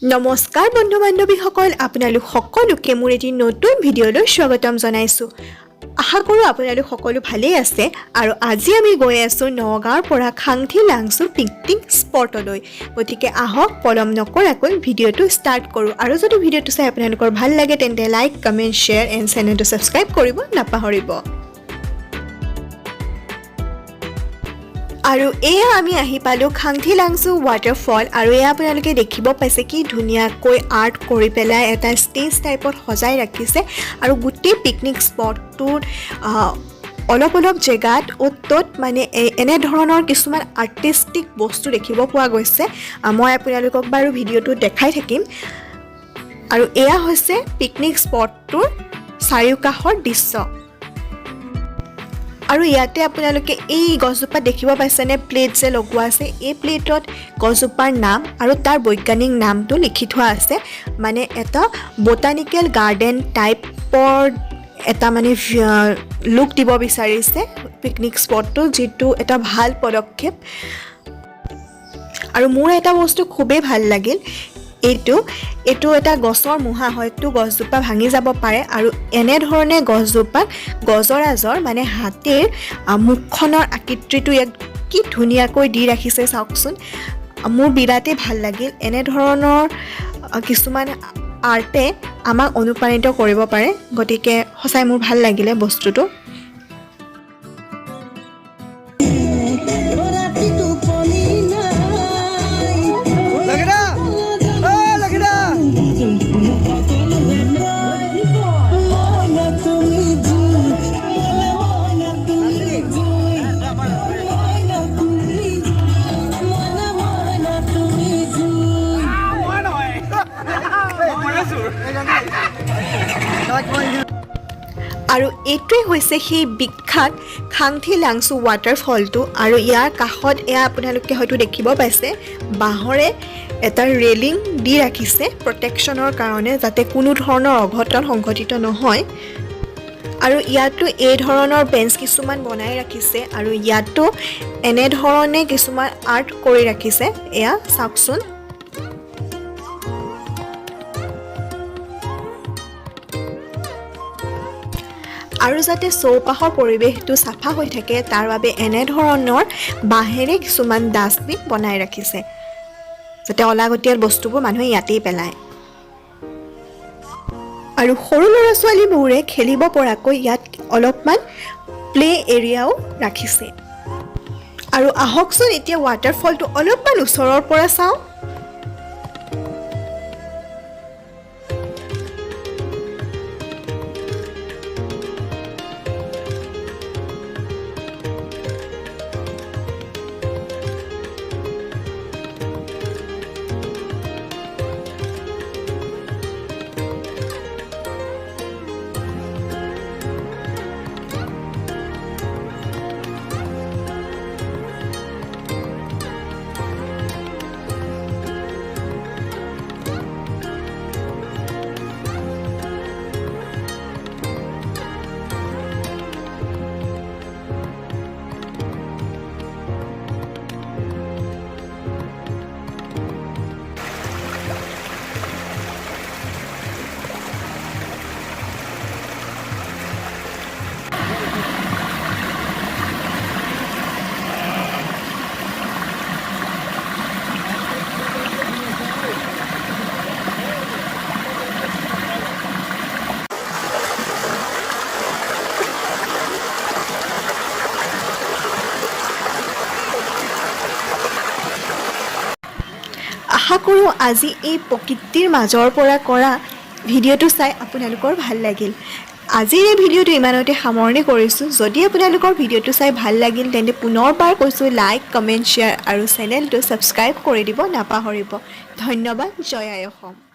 নমস্কাৰ বন্ধু বান্ধৱীসকল, আপোনালোক সকলোকে মোৰ এটি নতুন ভিডিঅ'লৈ স্বাগতম জনাইছোঁ। আশা কৰোঁ আপোনালোক সকলো ভালেই আছে আৰু আজি আমি গৈ আছোঁ নগাঁৱৰ পৰা খাংথি লাংচু পিকনিক স্পটলৈ। গতিকে আহক পলম নকৰাকৈ ভিডিঅ'টো ষ্টাৰ্ট কৰোঁ। আৰু যদি ভিডিঅ'টো চাই আপোনালোকৰ ভাল লাগে তেন্তে লাইক, কমেণ্ট, শ্বেয়াৰ এণ্ড চেনেলটো ছাবস্ক্ৰাইব কৰিব নাপাহৰিব। আৰু এয়া আমি আহি পালোঁ খাংথি লাংচু ৱাটাৰফল। আৰু এয়া আপোনালোকে দেখিব পাইছে কি ধুনীয়াকৈ আৰ্ট কৰি পেলাই এটা ষ্টেজ টাইপত সজাই ৰাখিছে। আৰু গোটেই পিকনিক স্পটটোত অলপ জেগাত অ'ত মানে এনেধৰণৰ কিছুমান আৰ্টিষ্টিক বস্তু দেখিব পোৱা গৈছে। মই আপোনালোকক বাৰু ভিডিঅ'টো দেখাই থাকিম। আৰু এয়া হৈছে পিকনিক স্পটটোৰ চাৰিওকাষৰ দৃশ্য। আৰু ইয়াতে আপোনালোকে এই গছজোপা দেখিব পাইছেনে, প্লেট যে লগোৱা আছে, এই প্লেটত গছজোপাৰ নাম আৰু তাৰ বৈজ্ঞানিক নামটো লিখি থোৱা আছে। মানে এটা বটানিকেল গাৰ্ডেন টাইপৰ এটা মানে লুক দিব বিচাৰিছে পিকনিক স্পটটো, যিটো এটা ভাল পদক্ষেপ। আৰু মোৰ এটা বস্তু খুবেই ভাল লাগিল, এইটো এটা গছৰ মুহা, হয়তো গছজোপা ভাঙি যাব পাৰে। আৰু এনেধৰণে গছজোপাক গজৰাজৰ মানে হাতীৰ মুখখনৰ আকৃতিটো ইয়াক কি ধুনীয়াকৈ দি ৰাখিছে চাওকচোন। মোৰ বিৰাটেই ভাল লাগিল। এনেধৰণৰ কিছুমান আৰ্টে আমাক অনুপ্ৰাণিত কৰিব পাৰে। গতিকে সঁচাই মোৰ ভাল লাগিলে বস্তুটো। আৰু এইটোৱে হৈছে সেই বিখ্যাত খাংথি লাংচু ৱাটাৰফলটো। আৰু ইয়াৰ কাষত এয়া আপোনালোকে হয়তো দেখিব পাইছে বাঁহৰে এটা ৰেলিং দি ৰাখিছে প্ৰটেকশ্যনৰ কাৰণে, যাতে কোনো ধৰণৰ অঘটন সংঘটিত নহয়। আৰু ইয়াতো এই ধৰণৰ বেঞ্চ কিছুমান বনাই ৰাখিছে। আৰু ইয়াতো এনেধৰণে কিছুমান আৰ্ট কৰি ৰাখিছে, এয়া চাওকচোন। আৰু যাতে চৌপাশৰ পৰিৱেশটো চাফা হৈ থাকে তাৰ বাবে এনেধৰণৰ বাঁহেৰে কিছুমান ডাষ্টবিন বনাই ৰাখিছে, যাতে অলাগতিয়াল বস্তুবোৰ মানুহে ইয়াতেই পেলায়। আৰু সৰু ল'ৰা ছোৱালীবোৰে খেলিব পৰাকৈ ইয়াত অলপমান প্লে এৰিয়াও ৰাখিছে। আৰু আহকচোন এতিয়া ৱাটাৰফলটো অলপমান ওচৰৰ পৰা চাওঁ। আশা কৰোঁ আজি এই প্ৰকৃতিৰ মাজৰ পৰা কৰা ভিডিঅ'টো চাই আপোনালোকৰ ভাল লাগিল। আজিৰ এই ভিডিঅ'টো ইমানতে সামৰণি কৰিছোঁ। যদি আপোনালোকৰ ভিডিঅ'টো চাই ভাল লাগিল তেন্তে পুনৰবাৰ কৈছোঁ লাইক, কমেণ্ট, শ্বেয়াৰ আৰু চেনেলটো ছাবস্ক্ৰাইব কৰি দিব নাপাহৰিব। ধন্যবাদ। জয় আই অসম।